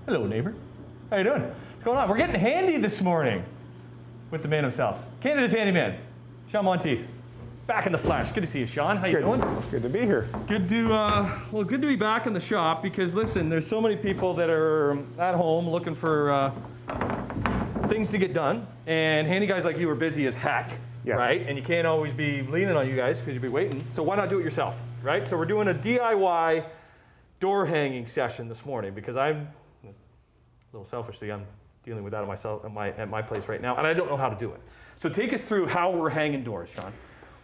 Hello, neighbor. How you doing? What's going on? We're getting handy this morning with the man himself, Canada's handyman, Shawn Monteith. Back in the flesh. Good to see you, Shawn. How you doing? Good to be here. Good to be back in the shop because listen, there's so many people that are at home looking for things to get done, and handy guys like you are busy as heck, yes. Right? And you can't always be leaning on you guys because you'll be waiting. So why not do it yourself, right? So we're doing a DIY door hanging session this morning because I'm a little selfishly, I'm dealing with that myself at my place right now, and I don't know how to do it. So take us through how we're hanging doors, Shawn.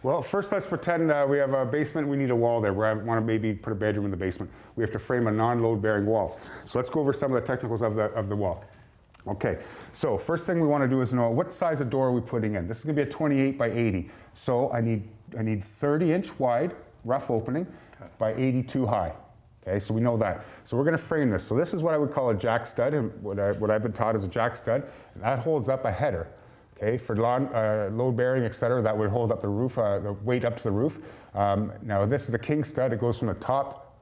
Well, first let's pretend we have a basement. We need a wall there where I want to maybe put a bedroom in the basement. We have to frame a non-load bearing wall. So let's go over some of the technicals of the wall. Okay, so first thing we want to do is know what size of door are we putting in. This is going to be a 28 by 80. So I need 30-inch wide, rough opening, by 82 high. Okay, so we know that. So we're going to frame this. So this is what I would call a jack stud, and what I've been taught is a jack stud. And that holds up a header. Okay, for load bearing, et cetera, that would hold up the roof, the weight up to the roof. Now this is a king stud. It goes from the top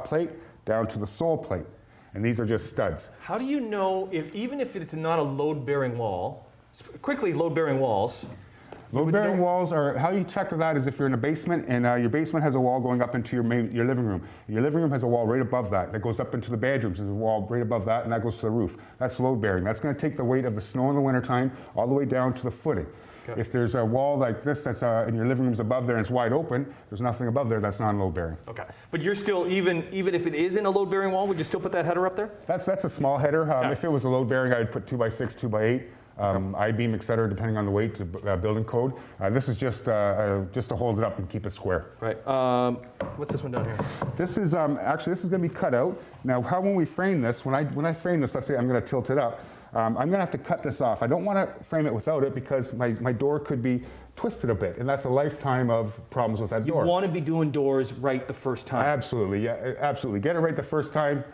plate down to the sole plate. And these are just studs. How do you know, even if it's not a load bearing wall, quickly load bearing walls, load bearing walls are, how you check for that is if you're in a basement and your basement has a wall going up into your living room. Your living room has a wall right above that. That goes up into the bedrooms. There's a wall right above that, and that goes to the roof. That's load bearing. That's going to take the weight of the snow in the wintertime all the way down to the footing. Okay. If there's a wall like this that's in your living room's above there and it's wide open, there's nothing above there, that's non-load bearing. Okay, but you're still, even if it is in a load bearing wall, would you still put that header up there? That's a small header. If it was a load bearing, I would put 2x6, 2x8. I-beam, et cetera, depending on the weight, building code. This is just to hold it up and keep it square. Right. What's this one down here? This is actually this is going to be cut out. Now, when we frame this, when I frame this, let's say I'm going to tilt it up. I'm going to have to cut this off. I don't want to frame it without it because my door could be twisted a bit, and that's a lifetime of problems with that door. You want to be doing doors right the first time. Absolutely, yeah, absolutely. Get it right the first time.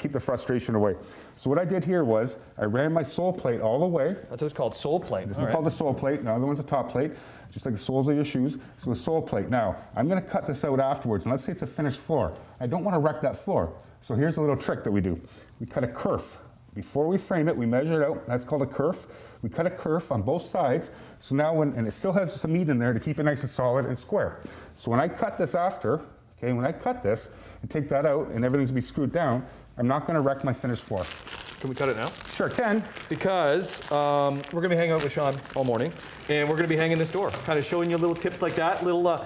Keep the frustration away. So what I did here was I ran my sole plate all the way. That's what it's called, sole plate. This is called the sole plate. Now the other one's a top plate, just like the soles of your shoes. So the sole plate. Now I'm going to cut this out afterwards, and let's say it's a finished floor. I don't want to wreck that floor. So here's a little trick that we do. We cut a kerf. Before we frame it, we measure it out. That's called a kerf. We cut a kerf on both sides. So now and it still has some meat in there to keep it nice and solid and square. So when I cut this after, okay, when I cut this and take that out and everything's going to be screwed down, I'm not going to wreck my finished floor. Can we cut it now? Sure, can. Because we're going to be hanging out with Shawn all morning, and we're going to be hanging this door, kind of showing you little tips like that, little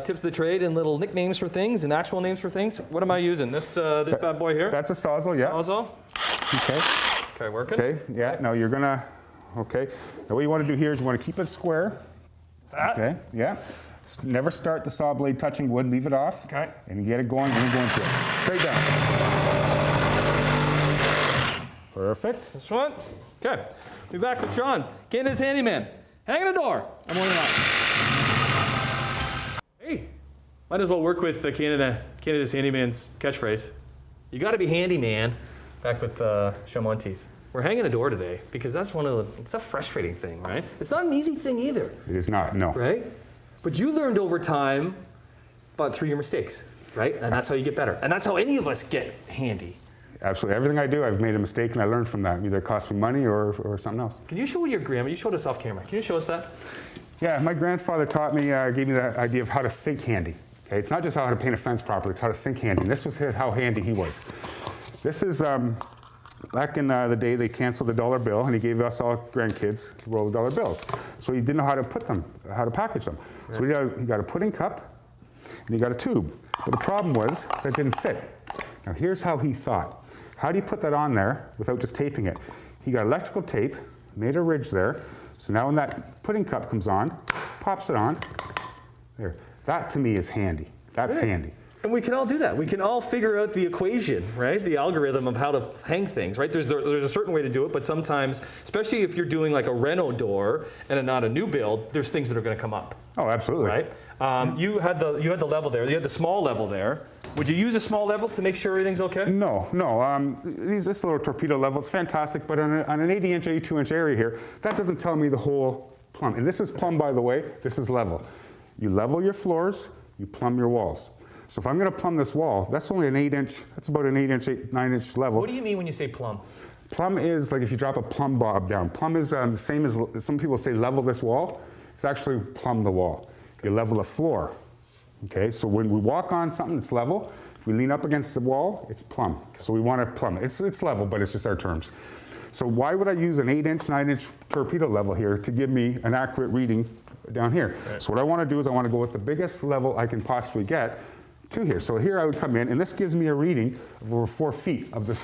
tips of the trade and little nicknames for things and actual names for things. What am I using? This bad boy here? That's a Sawzall, yeah. Sawzall. Okay. Okay, working. Okay, yeah. Now you're going to, okay. Now what you want to do here is you want to keep it square. That. Okay, yeah. Never start the saw blade touching wood, leave it off. Okay. And you get it going, and you go into it. Straight down. Perfect. This one. Okay. Be back with Shawn, Canada's handyman. Hanging a door. I'm warming up. Hey, might as well work with Canada's handyman's catchphrase. You got to be handy, man. Back with Shawn Monteith. We're hanging a door today because that's it's a frustrating thing, right? It's not an easy thing either. It is not, no. Right? But you learned over time, but through your mistakes, right? And that's how you get better. And that's how any of us get handy. Absolutely. Everything I do, I've made a mistake and I learned from that. Either it cost me money or something else. Can you show your grandma? You showed us off camera. Can you show us that? Yeah, my grandfather taught me, gave me the idea of how to think handy. Okay, it's not just how to paint a fence properly, it's how to think handy. And this was how handy he was. This is, back in the day, they canceled the dollar bill, and he gave us all grandkids roll of dollar bills. So he didn't know how to put them, how to package them. Right. So he got a pudding cup, and he got a tube. But the problem was that didn't fit. Now here's how he thought. How do you put that on there without just taping it? He got electrical tape, made a ridge there. So now when that pudding cup comes on, pops it on. There. That to me is handy. That's handy. And we can all do that. We can all figure out the equation, right? The algorithm of how to hang things, right? There's a certain way to do it, but sometimes, especially if you're doing like a reno door and not a new build, there's things that are going to come up. Oh, absolutely. Right? You had the level there. You had the small level there. Would you use a small level to make sure everything's okay? No. This little torpedo level, it's fantastic, but on an 80-inch, 82-inch area here, that doesn't tell me the whole plumb. And this is plumb, by the way. This is level. You level your floors, you plumb your walls. So if I'm going to plumb this wall, that's only an 8-inch, that's about an 8-inch, 9-inch level. What do you mean when you say plumb? Plumb is like if you drop a plumb bob down. Plumb is the same as, some people say level this wall. It's actually plumb the wall. You level the floor. Okay, so when we walk on something that's level, if we lean up against the wall, it's plumb. So we want to plumb it. It's level, but it's just our terms. So why would I use an 8-inch, 9-inch torpedo level here to give me an accurate reading down here? Right. So what I want to do is I want to go with the biggest level I can possibly get to here. So here I would come in, and this gives me a reading of over 4 feet of this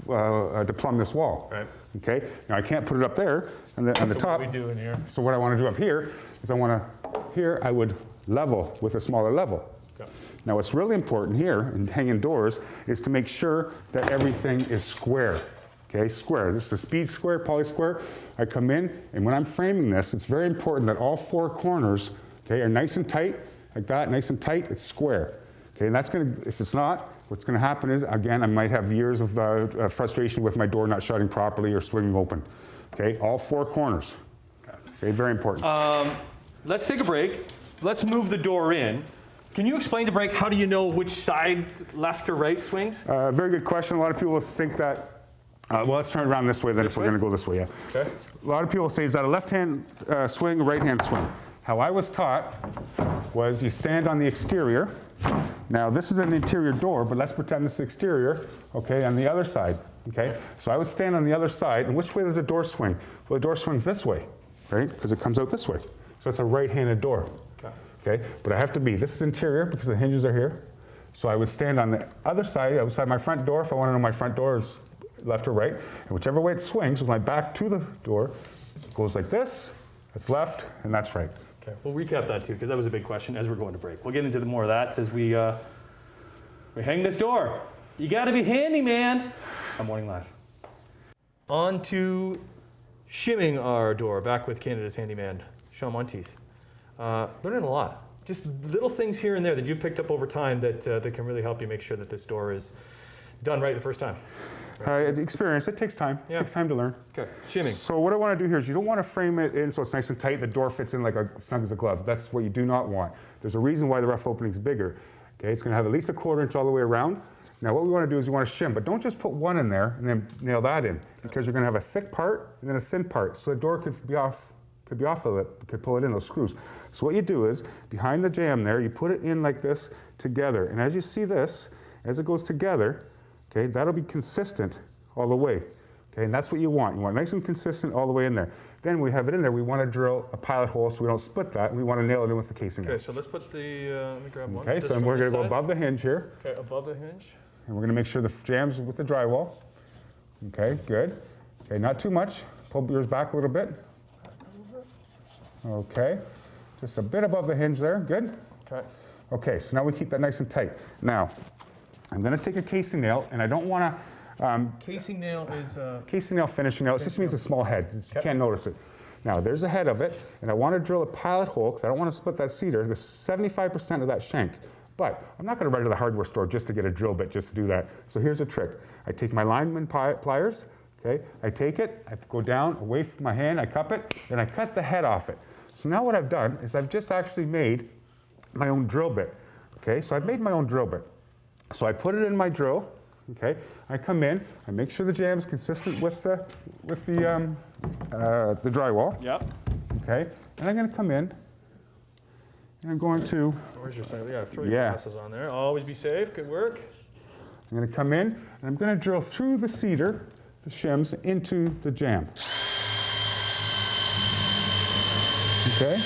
to plumb this wall. Right. Okay. Now I can't put it up there on the top. What we do in here. So what I want to do up here is I would level with a smaller level. Okay. Now what's really important here in hanging doors is to make sure that everything is square. Okay, square. This is a speed square, poly square. I come in, and when I'm framing this, it's very important that all 4 corners, okay, are nice and tight, like that, nice and tight. It's square. Okay, and that's going to, if it's not, what's going to happen is, again, I might have years of frustration with my door not shutting properly or swinging open. Okay, all 4 corners. Okay, very important. Let's take a break. Let's move the door in. Can you explain to break, how do you know which side, left or right, swings? Very good question. A lot of people think that, well, let's turn it around this way then if we're going to go this way, yeah. Okay. A lot of people say, is that a left-hand swing, a right-hand swing? How I was taught was you stand on the exterior. Now, this is an interior door, but let's pretend this is exterior, okay, on the other side, okay? So I would stand on the other side, and which way does the door swing? Well, the door swings this way, right, because it comes out this way. So it's a right-handed door, okay? But I have to be, this is interior because the hinges are here. So I would stand on the other side, outside my front door, if I want to know my front door is left or right, and whichever way it swings with my back to the door, it goes like this, that's left, and that's right. Okay, we'll recap that too, because that was a big question as we're going to break. We'll get into more of that as we hang this door. You got to be handy, man. I'm Morning Live. On to shimming our door, back with Canada's handyman, Shawn Monteith. Learning a lot. Just little things here and there that you picked up over time that can really help you make sure that this door is done right the first time. Experience, it takes time. Yeah. It takes time to learn. Okay, shimming. So what I want to do here is you don't want to frame it in so it's nice and tight, the door fits in like a snug as a glove. That's what you do not want. There's a reason why the rough opening is bigger. Okay, it's going to have at least a 1/4 inch all the way around. Now what we want to do is you want to shim, but don't just put one in there and then nail that in, because you're going to have a thick part and then a thin part. So the door could be off of it, could pull it in, those screws. So what you do is, behind the jamb there, you put it in like this together. And as you see this, as it goes together, okay, that'll be consistent all the way. Okay, and that's what you want. You want nice and consistent all the way in there. Then when we have it in there, we want to drill a pilot hole so we don't split that, and we want to nail it in with the casing. Okay, so let's put the, let me grab one. Okay, so we're going to go above the hinge here. Okay, above the hinge. And we're going to make sure the jam's with the drywall. Okay, good. Okay, not too much. Pull yours back a little bit. Okay, just a bit above the hinge there, good. Okay. Okay, so now we keep that nice and tight. Now, I'm going to take a casing nail, and I don't want to... casing nail is... casing nail, finishing nail, it just means a small head. You can't notice it. Now, there's the head of it, and I want to drill a pilot hole, because I don't want to split that cedar, the 75% of that shank. But I'm not going to run to the hardware store just to get a drill bit, just to do that. So here's a trick. I take my lineman pliers, okay, I take it, I go down, away from my hand, I cup it, and I cut the head off it. So now what I've done is I've just actually made my own drill bit. Okay, so I've made my own drill bit. So I put it in my drill. Okay, I come in, I make sure the jam is consistent with the drywall. Yep. Okay, and I'm going to come in, and I'm going to. Where's your side? Yeah, throw your glasses on there. Always be safe. Good work. I'm going to come in, and I'm going to drill through the cedar, the shims, into the jam. Okay.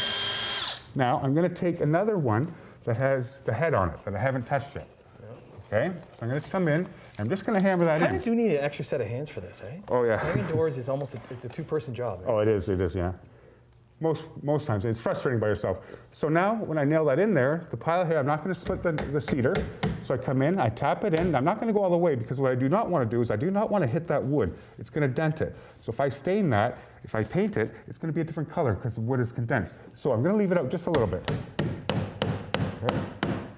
Now I'm going to take another one that has the head on it that I haven't touched yet. Okay. So I'm going to come in. I'm just going to hammer that in. I do need an extra set of hands for this, eh? Oh yeah. Hanging doors is almost it's a 2-person job. Right? Oh, it is. It is. Yeah. Most times it's frustrating by yourself. So now when I nail that in there, the pilot head, I'm not going to split the cedar. So I come in, I tap it in. I'm not going to go all the way because what I do not want to do is I do not want to hit that wood. It's going to dent it. So if I stain that, if I paint it, it's going to be a different color because the wood is condensed. So I'm going to leave it out just a little bit. Okay.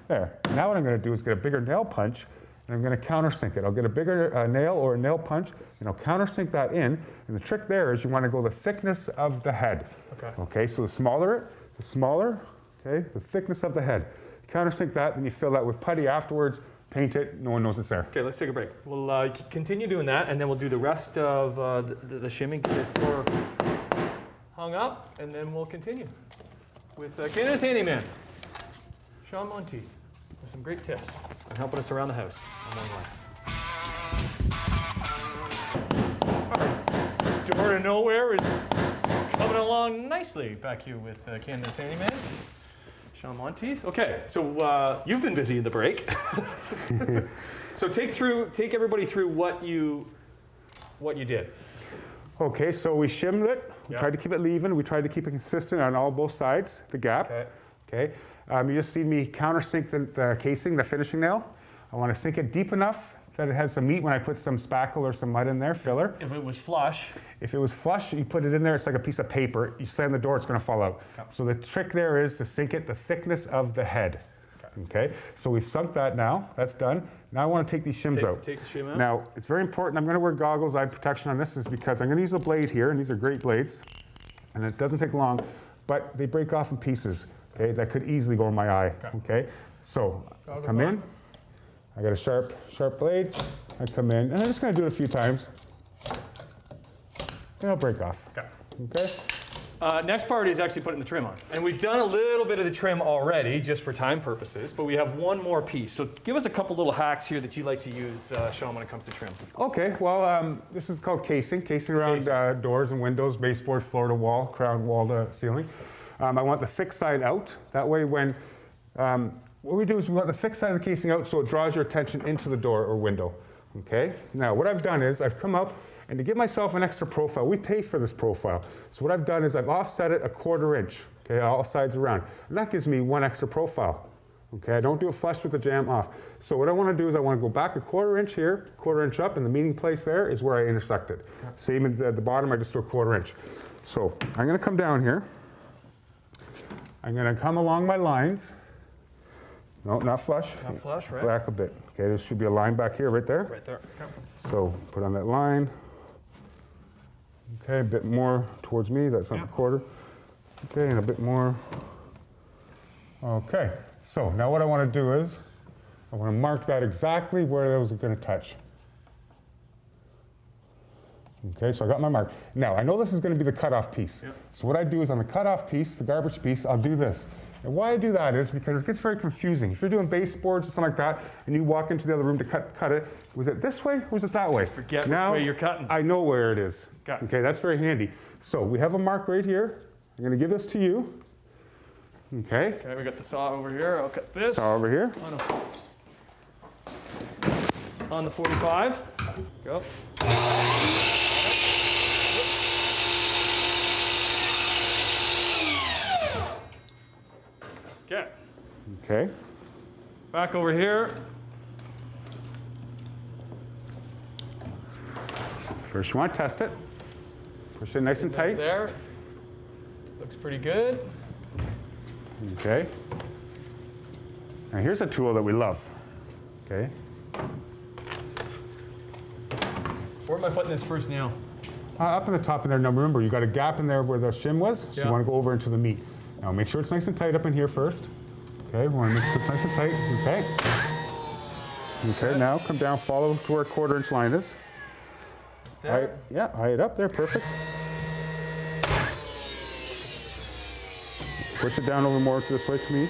There. Now what I'm going to do is get a bigger nail punch, and I'm going to countersink it. I'll get a bigger nail or a nail punch, and I'll countersink that in. And the trick there is you want to go the thickness of the head. Okay. Okay. So the smaller, okay, the thickness of the head. countersink that, then you fill that with putty afterwards, paint it, no one knows it's there. Okay, let's take a break. We'll continue doing that, and then we'll do the rest of the shimming, get this door hung up, and then we'll continue with Canada's Handyman, Shawn Monteith, with some great tips on helping us around the house on one line. Our door to nowhere is coming along nicely back here with Canada's Handyman, Shawn Monteith. Okay, so you've been busy in the break. So take everybody through what you did. Okay, so we shimmed it. We Yeah. tried to keep it even. We tried to keep it consistent on both sides, the gap. Okay. You just see me countersink the casing, the finishing nail. I want to sink it deep enough that it has some meat when I put some spackle or some mud in there, filler. If it was flush, If it was flush, you put it in there, it's like a piece of paper. You slam the door, it's going to fall out. Okay. So the trick there is to sink it the thickness of the head. Okay, so we've sunk that now. That's done. Now I want to take these shims out. take the shim out. Now, it's very important. I'm going to wear goggles, eye protection on this is because I'm going to use a blade here, and these are great blades. And it doesn't take long, but they break off in pieces. Okay, that could easily go in my eye. Okay, so I come in. I got a sharp blade. I come in, and I'm just going to do it a few times. Then I'll break off. Okay. Next part is actually putting the trim on. And we've done a little bit of the trim already, just for time purposes, but we have one more piece. So give us a couple little hacks here that you like to use, Shawn, when it comes to trim. Okay, well, this is called casing around doors and windows, baseboard, floor to wall, crown wall to ceiling. I want the thick side out. That way when, what we do is we want the thick side of the casing out so it draws your attention into the door or window. Okay, now what I've done is I've come up, and to give myself an extra profile, we pay for this profile. So what I've done is I've offset it 1/4 inch, okay, all sides around. And that gives me one extra profile. Okay, I don't do it flush with the jamb off. So what I want to do is I want to go back 1/4 inch here, 1/4 inch up, and the meeting place there is where I intersected. Okay. Same at the bottom, I just do 1/4 inch. So I'm going to come down here. I'm going to come along my lines. No, not flush. Not flush, right? Back a bit. Okay, there should be a line back here, right there. Right there. Okay. So put on that line. Okay, a bit more towards me, that's not the 1/4. Okay, and a bit more. Okay, so now what I want to do is, I want to mark that exactly where those are going to touch. Okay, so I got my mark. Now, I know this is going to be the cutoff piece. Yep. So what I do is on the cutoff piece, the garbage piece, I'll do this. And why I do that is because it gets very confusing. If you're doing baseboards or something like that, and you walk into the other room to cut it, was it this way or was it that way? Forget now, which way you're cutting. I know where it is. Got it. Okay, that's very handy. So we have a mark right here. I'm going to give this to you. Okay. Okay, we got the saw over here. I'll cut this. Saw over here. On the 45. Go. Okay. Okay. Back over here. First you want to test it. Push it nice and tight. There. Looks pretty good. Okay. Now here's a tool that we love. Okay. Where am I putting this first nail? Up in the top in there. Now remember, you got a gap in there where the shim was, so Yeah. you want to go over into the meat. Now make sure it's nice and tight up in here first. Okay, we want to make sure it's nice and tight. Okay. Okay, now come down, follow to where 1/4 inch line is. There. Eye it up there, perfect. Push it down over more this way to me.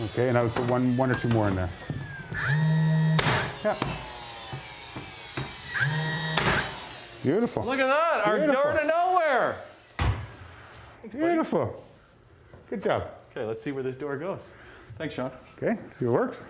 Okay, and I would put one or two more in there. Yeah. Beautiful. Look at that, our Beautiful. door to nowhere. Beautiful. Good job. Okay, let's see where this door goes. Thanks, Shawn. Okay, see what works.